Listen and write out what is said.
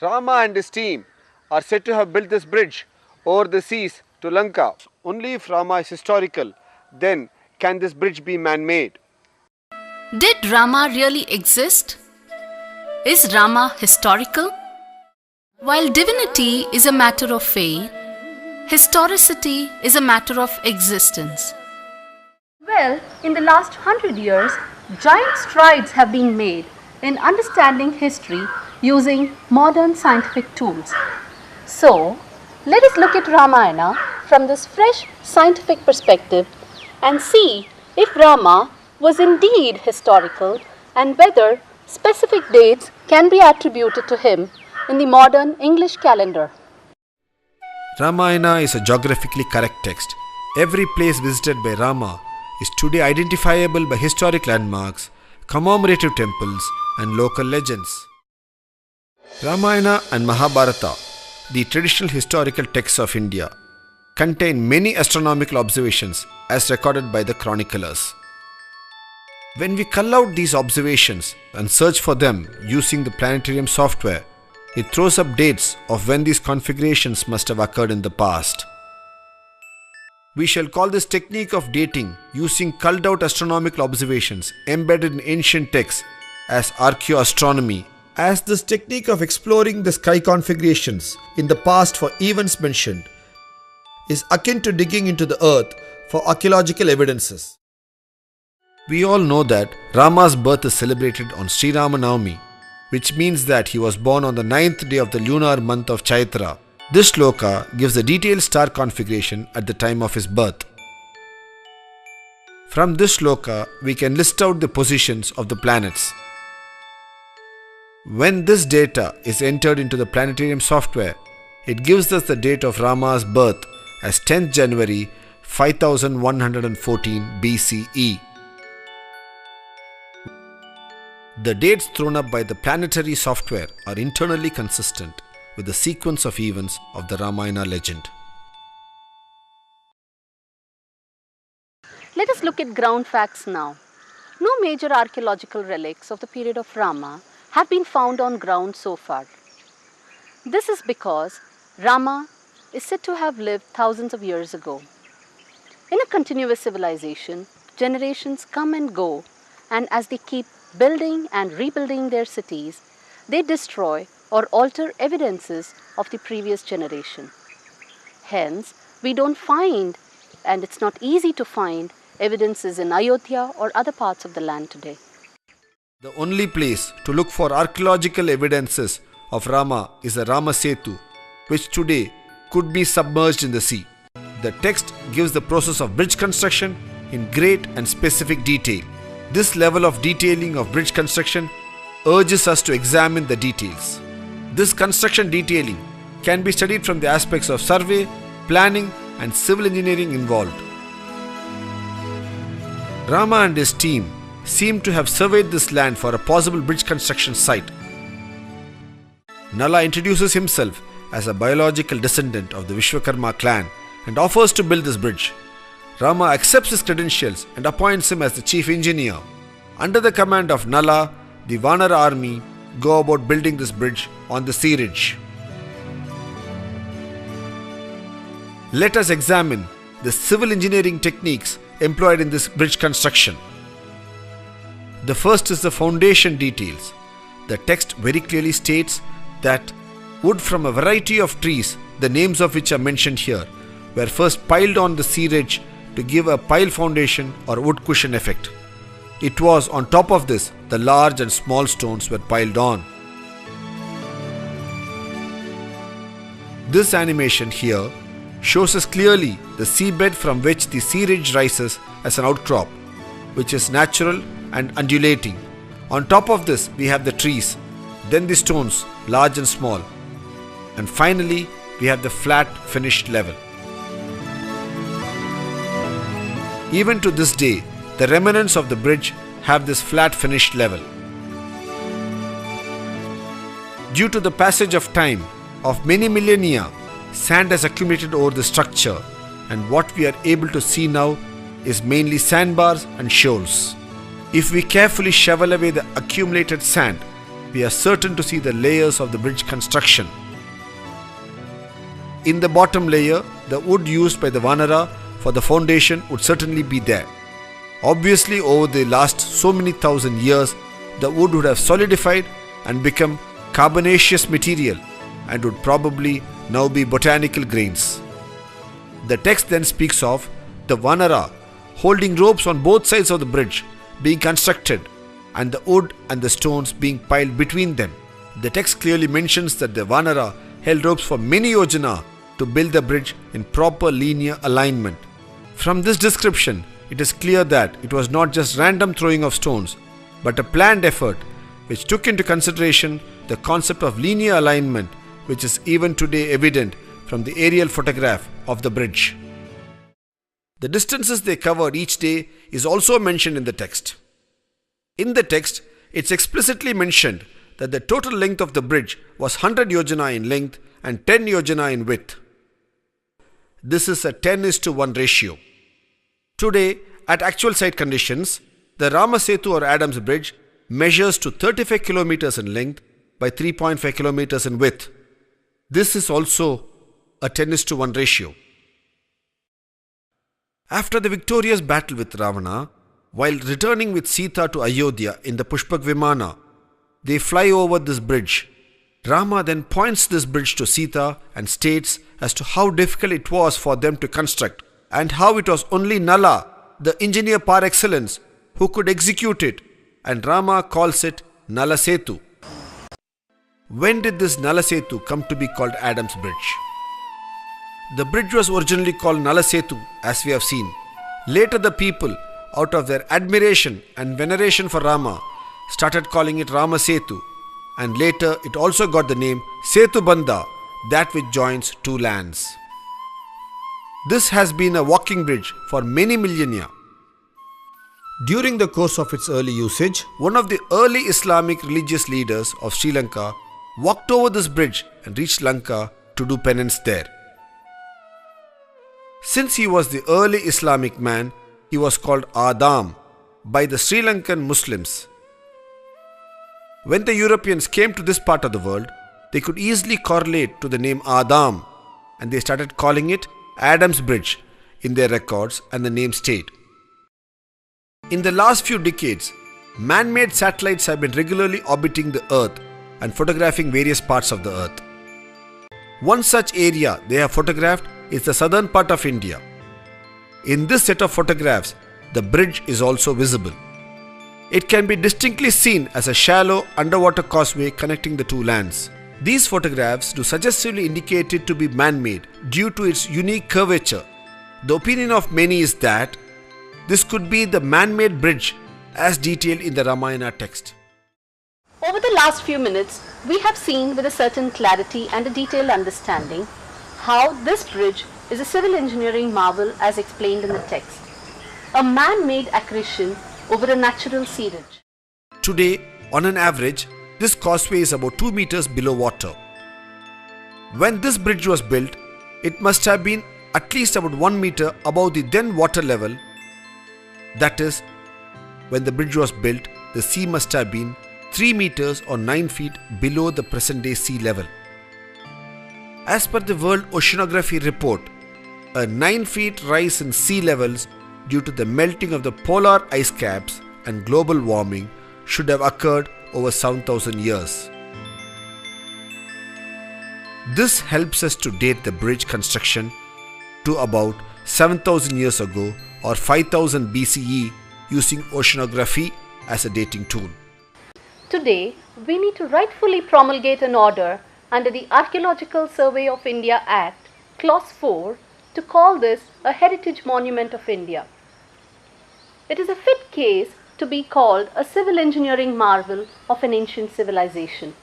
Rama and his team are said to have built this bridge over the seas to Lanka. Only if Rama is historical, then can this bridge be man-made. Did Rama really exist? Is Rama historical? While divinity is a matter of faith, historicity is a matter of existence. Well, in the last 100 years, giant strides have been made in understanding history using modern scientific tools. So, let us look at Ramayana from this fresh scientific perspective and see if Rama was indeed historical and whether specific dates can be attributed to him in the modern English calendar. Ramayana is a geographically correct text. Every place visited by Rama is today identifiable by historic landmarks, commemorative temples, and local legends. Ramayana and Mahabharata, the traditional historical texts of India, contain many astronomical observations as recorded by the chroniclers. When we cull out these observations and search for them using the planetarium software, it throws up dates of when these configurations must have occurred in the past. We shall call this technique of dating using culled out astronomical observations embedded in ancient texts as archaeoastronomy, as this technique of exploring the sky configurations in the past for events mentioned is akin to digging into the earth for archaeological evidences. We all know that Rama's birth is celebrated on Sri Rama Navami, which means that he was born on the 9th day of the lunar month of Chaitra. This shloka gives the detailed star configuration at the time of his birth. From this shloka, we can list out the positions of the planets. When this data is entered into the planetarium software, it gives us the date of Rama's birth as 10th January 5114 BCE. The dates thrown up by the planetary software are internally consistent with the sequence of events of the Ramayana legend. Let us look at ground facts now. No major archaeological relics of the period of Rama have been found on ground so far. This is because Rama is said to have lived thousands of years ago. In a continuous civilization, generations come and go, and as they keep building and rebuilding their cities, they destroy or alter evidences of the previous generation. Hence, we don't find, and it's not easy to find, evidences in Ayodhya or other parts of the land today. The only place to look for archaeological evidences of Rama is the Rama Setu, which today could be submerged in the sea. The text gives the process of bridge construction in great and specific detail. This level of detailing of bridge construction urges us to examine the details. This construction detailing can be studied from the aspects of survey, planning, and civil engineering involved. Rama and his team seem to have surveyed this land for a possible bridge construction site. Nala introduces himself as a biological descendant of the Vishwakarma clan and offers to build this bridge. Rama accepts his credentials and appoints him as the chief engineer. Under the command of Nala, the Vanara army go about building this bridge on the sea ridge. Let us examine the civil engineering techniques employed in this bridge construction. The first is the foundation details. The text very clearly states that wood from a variety of trees, the names of which are mentioned here, were first piled on the sea ridge to give a pile foundation or wood cushion effect. It was on top of this the large and small stones were piled on. This animation here shows us clearly the seabed from which the sea ridge rises as an outcrop, which is natural and undulating. On top of this we have the trees, then the stones, large and small, and finally we have the flat finished level. Even to this day, the remnants of the bridge have this flat finished level. Due to the passage of time of many millennia, sand has accumulated over the structure, and what we are able to see now is mainly sandbars and shoals. If we carefully shovel away the accumulated sand, we are certain to see the layers of the bridge construction. In the bottom layer, the wood used by the Vanara for the foundation would certainly be there. Obviously, over the last so many thousand years, the wood would have solidified and become carbonaceous material and would probably now be botanical grains. The text then speaks of the Vanara holding ropes on both sides of the bridge being constructed and the wood and the stones being piled between them. The text clearly mentions that the Vanara held ropes for many yojana to build the bridge in proper linear alignment. From this description, it is clear that it was not just random throwing of stones, but a planned effort which took into consideration the concept of linear alignment, which is even today evident from the aerial photograph of the bridge. The distances they covered each day is also mentioned in the text. In the text, it's explicitly mentioned that the total length of the bridge was 100 yojana in length and 10 yojana in width. This is a 10:1 ratio. Today, at actual site conditions, the Rama Setu or Adams Bridge measures to 35 kilometers in length by 3.5 kilometers in width. This is also a 10:1 ratio. After the victorious battle with Ravana, while returning with Sita to Ayodhya in the Pushpak Vimana, they fly over this bridge. Rama then points this bridge to Sita and states as to how difficult it was for them to construct and how it was only Nala, the engineer par excellence, who could execute it, and Rama calls it Nala Setu. When did this Nala Setu come to be called Adams Bridge? The bridge was originally called Nala Setu, as we have seen. Later the people, out of their admiration and veneration for Rama, started calling it Rama Setu, and later it also got the name Setu Bandha, that which joins two lands. This has been a walking bridge for many millennia. During the course of its early usage, one of the early Islamic religious leaders of Sri Lanka walked over this bridge and reached Lanka to do penance there. Since he was the early Islamic man, he was called Adam by the Sri Lankan Muslims. When the Europeans came to this part of the world, they could easily correlate to the name Adam, and they started calling it Adams Bridge in their records, and the name stayed. In the last few decades, man-made satellites have been regularly orbiting the Earth and photographing various parts of the Earth. One such area they have photographed is the southern part of India. In this set of photographs, the bridge is also visible. It can be distinctly seen as a shallow underwater causeway connecting the two lands. These photographs do suggestively indicate it to be man-made due to its unique curvature. The opinion of many is that this could be the man-made bridge as detailed in the Ramayana text. Over the last few minutes, we have seen with a certain clarity and a detailed understanding how this bridge is a civil engineering marvel as explained in the text, a man-made accretion over a natural seepage. Today, on an average, this causeway is about 2 meters below water. When this bridge was built, it must have been at least about 1 meter above the then water level. That is, when the bridge was built, the sea must have been 3 meters or 9 feet below the present day sea level. As per the World Oceanography Report, a 9 feet rise in sea levels due to the melting of the polar ice caps and global warming should have occurred over 7,000 years. This helps us to date the bridge construction to about 7,000 years ago or 5000 BCE using oceanography as a dating tool. Today, we need to rightfully promulgate an order under the Archaeological Survey of India Act, Clause 4, to call this a Heritage Monument of India. It is a fit case to be called a civil engineering marvel of an ancient civilization.